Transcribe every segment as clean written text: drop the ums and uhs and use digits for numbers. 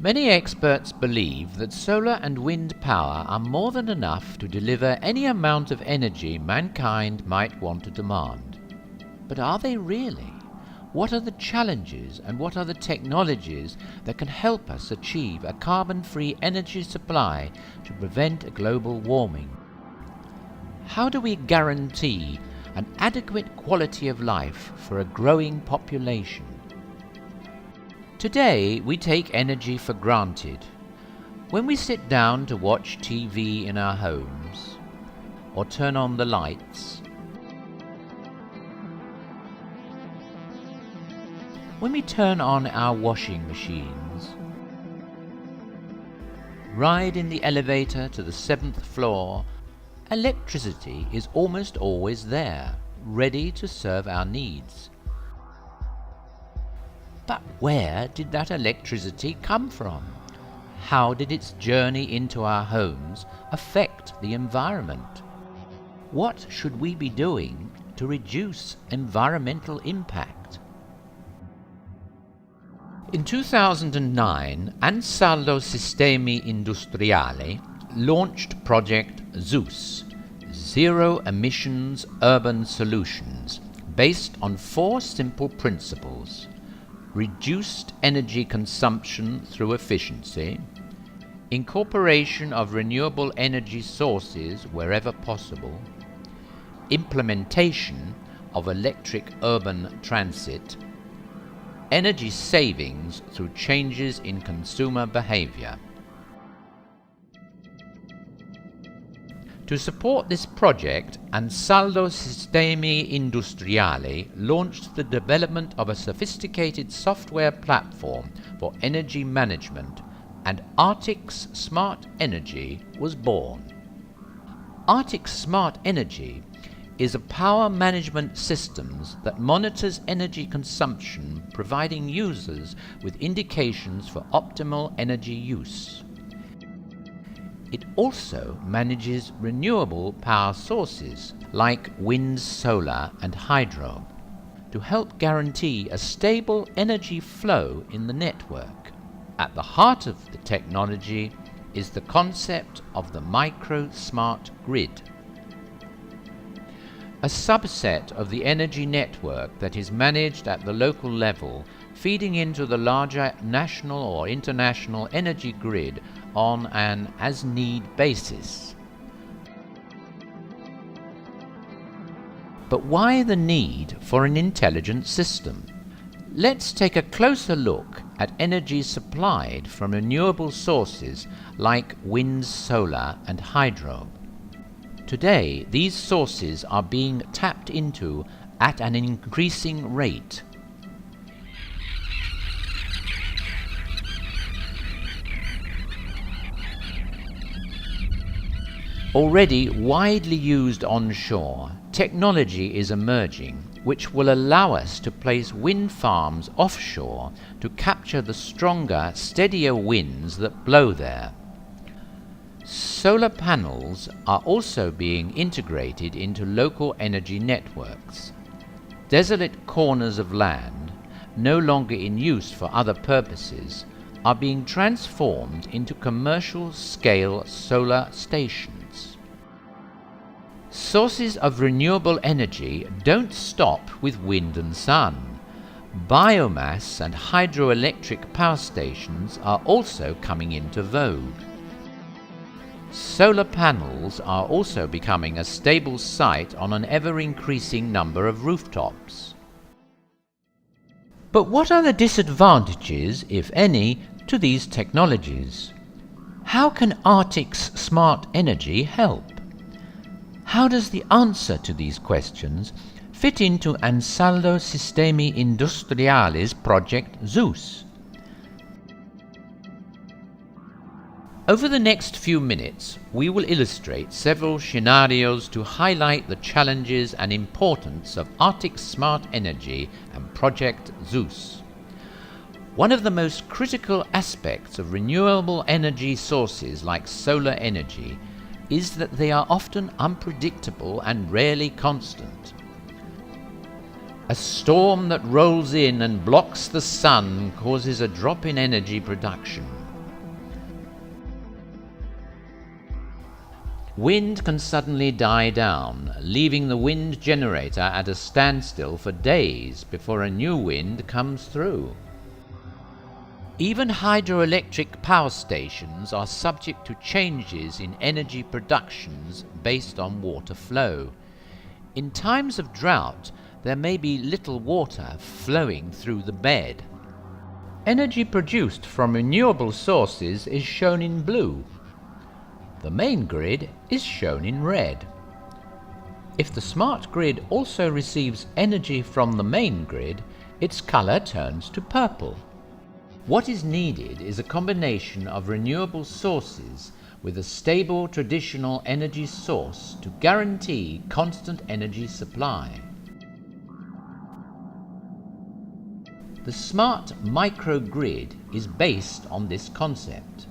Many experts believe that solar and wind power are more than enough to deliver any amount of energy mankind might want to demand. But are they really? What are the challenges and what are the technologies that can help us achieve a carbon-free energy supply to prevent global warming? How do we guarantee an adequate quality of life for a growing population? Today, we take energy for granted. When we sit down to watch TV in our homes, or turn on the lights, when we turn on our washing machines, ride in the elevator to the 7th floor, electricity is almost always there, ready to serve our needs. But where did that electricity come from? How did its journey into our homes affect the environment? What should we be doing to reduce environmental impact? In 2009, Ansaldo Sistemi Industriali launched Project ZEUS, Zero Emissions Urban Solutions, based on 4 simple principles: reduced energy consumption through efficiency, incorporation of renewable energy sources wherever possible, implementation of electric urban transit, energy savings through changes in consumer behaviour. To support this project, Ansaldo Sistemi Industriali launched the development of a sophisticated software platform for energy management, and ARTICS Smart Energy was born. ARTICS Smart Energy is a power management system that monitors energy consumption, providing users with indications for optimal energy use. It also manages renewable power sources like wind, solar and hydro to help guarantee a stable energy flow in the network. At the heart of the technology is the concept of the micro-smart grid, a subset of the energy network that is managed at the local level, feeding into the larger national or international energy grid on an as-need basis. But why the need for an intelligent system? Let's take a closer look at energy supplied from renewable sources like wind, solar and hydro. Today, these sources are being tapped into at an increasing rate. Already widely used onshore, technology is emerging which will allow us to place wind farms offshore to capture the stronger, steadier winds that blow there. Solar panels are also being integrated into local energy networks. Desolate corners of land, no longer in use for other purposes, are being transformed into commercial-scale solar stations. Sources of renewable energy don't stop with wind and sun. Biomass and hydroelectric power stations are also coming into vogue. Solar panels are also becoming a stable sight on an ever-increasing number of rooftops. But what are the disadvantages, if any, to these technologies? How can ARTICS Smart Energy help? How does the answer to these questions fit into Ansaldo Sistemi Industriali's Project ZEUS? Over the next few minutes, we will illustrate several scenarios to highlight the challenges and importance of ARTICS Smart Energy and Project ZEUS. One of the most critical aspects of renewable energy sources like solar energy is that they are often unpredictable and rarely constant. A storm that rolls in and blocks the sun causes a drop in energy production. Wind can suddenly die down, leaving the wind generator at a standstill for days before a new wind comes through. Even hydroelectric power stations are subject to changes in energy productions based on water flow. In times of drought, there may be little water flowing through the bed. Energy produced from renewable sources is shown in blue. The main grid is shown in red. If the smart grid also receives energy from the main grid, its color turns to purple. What is needed is a combination of renewable sources with a stable traditional energy source to guarantee constant energy supply. The smart microgrid is based on this concept.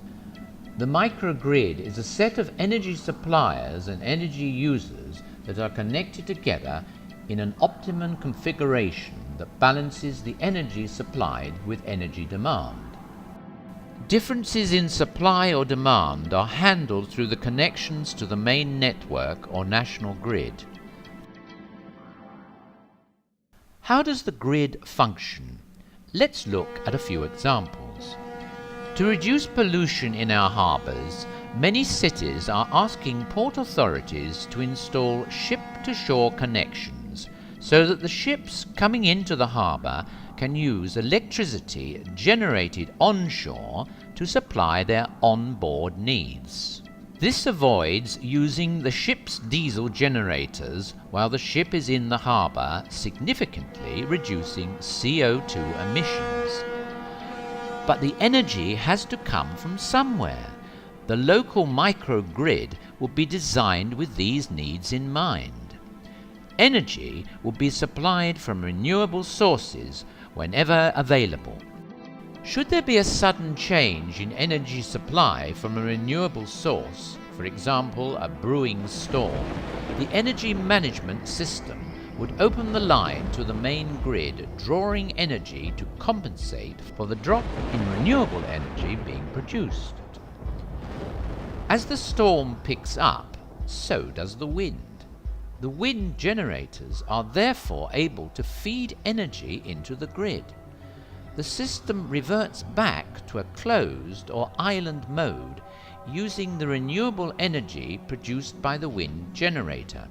The microgrid is a set of energy suppliers and energy users that are connected together in an optimum configuration that balances the energy supplied with energy demand. Differences in supply or demand are handled through the connections to the main network or national grid. How does the grid function? Let's look at a few examples. To reduce pollution in our harbours, many cities are asking port authorities to install ship-to-shore connections so that the ships coming into the harbour can use electricity generated onshore to supply their on-board needs. This avoids using the ship's diesel generators while the ship is in the harbour, significantly reducing CO2 emissions. But the energy has to come from somewhere. The local microgrid will be designed with these needs in mind. Energy will be supplied from renewable sources whenever available. Should there be a sudden change in energy supply from a renewable source, for example a brewing storm, the energy management system would open the line to the main grid, drawing energy to compensate for the drop in renewable energy being produced. As the storm picks up, so does the wind. The wind generators are therefore able to feed energy into the grid. The system reverts back to a closed or island mode using the renewable energy produced by the wind generator.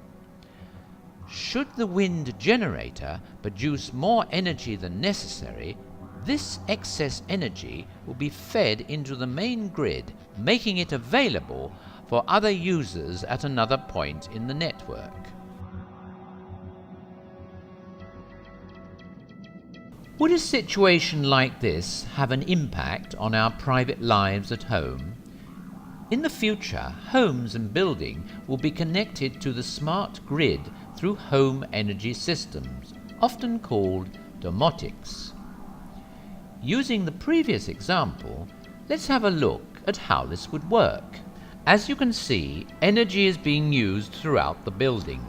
Should the wind generator produce more energy than necessary, this excess energy will be fed into the main grid, making it available for other users at another point in the network. Would a situation like this have an impact on our private lives at home? In the future, homes and buildings will be connected to the smart grid through home energy systems, often called domotics. Using the previous example, let's have a look at how this would work. As you can see, energy is being used throughout the building.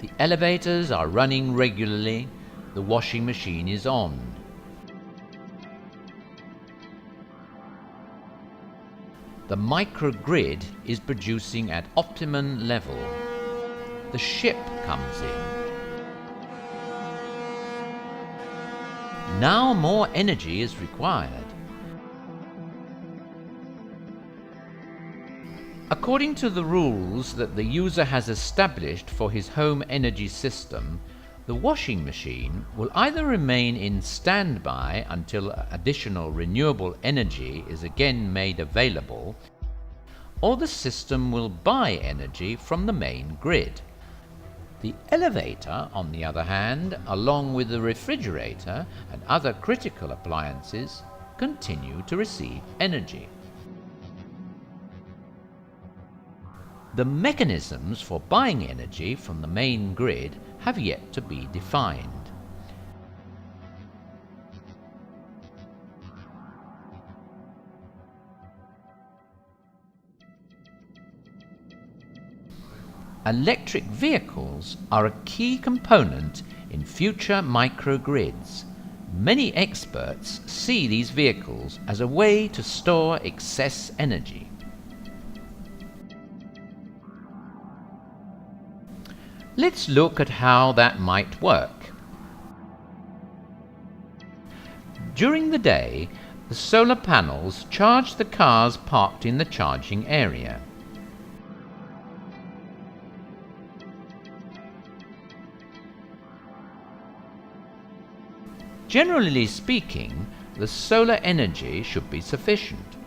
The elevators are running regularly. The washing machine is on. The microgrid is producing at optimum level. The ship comes in. Now more energy is required. According to the rules that the user has established for his home energy system, the washing machine will either remain in standby until additional renewable energy is again made available, or the system will buy energy from the main grid. The elevator, on the other hand, along with the refrigerator and other critical appliances, continue to receive energy. The mechanisms for buying energy from the main grid have yet to be defined. Electric vehicles are a key component in future microgrids. Many experts see these vehicles as a way to store excess energy. Let's look at how that might work. During the day, the solar panels charge the cars parked in the charging area. Generally speaking, the solar energy should be sufficient.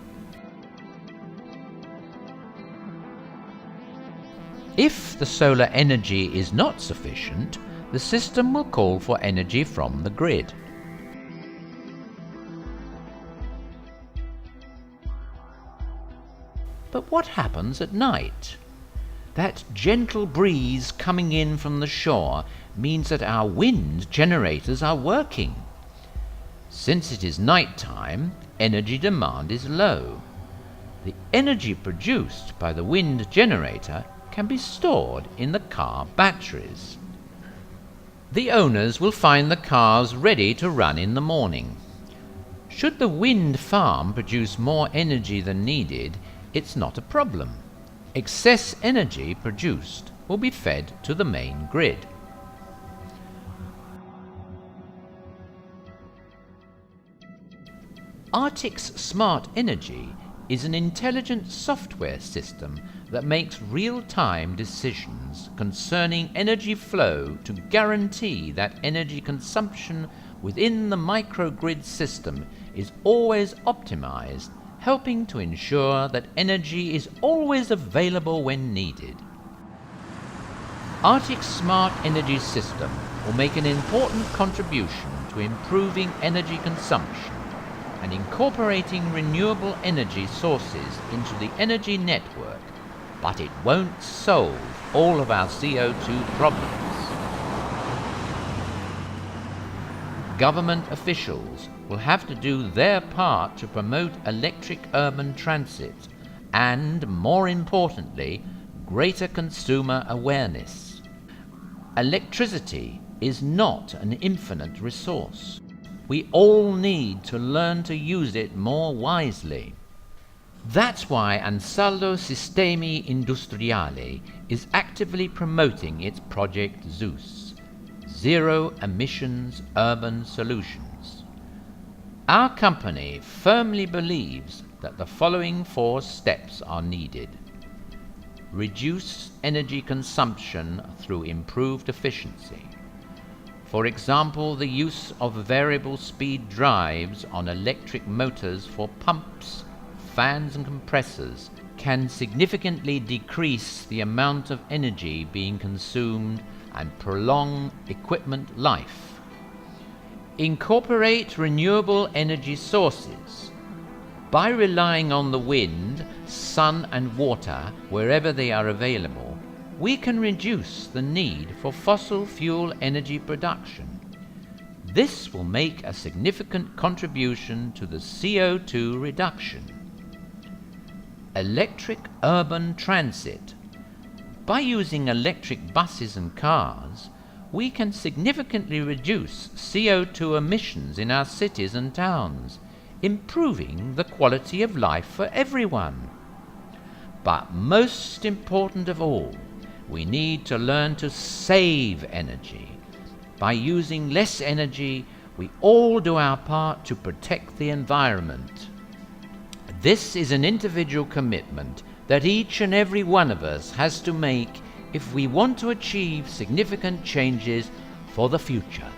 If the solar energy is not sufficient, the system will call for energy from the grid. But what happens at night? That gentle breeze coming in from the shore means that our wind generators are working. Since it is night time, energy demand is low. The energy produced by the wind generator can be stored in the car batteries. The owners will find the cars ready to run in the morning. Should the wind farm produce more energy than needed, it's not a problem. Excess energy produced will be fed to the main grid. ARTICS Smart Energy is an intelligent software system that makes real-time decisions concerning energy flow to guarantee that energy consumption within the microgrid system is always optimized, helping to ensure that energy is always available when needed. ARTICS Smart Energy system will make an important contribution to improving energy consumption and incorporating renewable energy sources into the energy network, but it won't solve all of our CO2 problems. Government officials will have to do their part to promote electric urban transit and, more importantly, greater consumer awareness. Electricity is not an infinite resource. We all need to learn to use it more wisely. That's why Ansaldo Sistemi Industriali is actively promoting its project ZEUS, Zero Emissions Urban Solutions. Our company firmly believes that the following 4 steps are needed. Reduce energy consumption through improved efficiency. For example, the use of variable speed drives on electric motors for pumps, fans and compressors can significantly decrease the amount of energy being consumed and prolong equipment life. Incorporate renewable energy sources. By relying on the wind, sun and water wherever they are available, we can reduce the need for fossil fuel energy production. This will make a significant contribution to the CO2 reduction. Electric urban transit. By using electric buses and cars, we can significantly reduce CO2 emissions in our cities and towns, improving the quality of life for everyone. But most important of all, we need to learn to save energy. By using less energy, we all do our part to protect the environment. This is an individual commitment that each and every one of us has to make if we want to achieve significant changes for the future.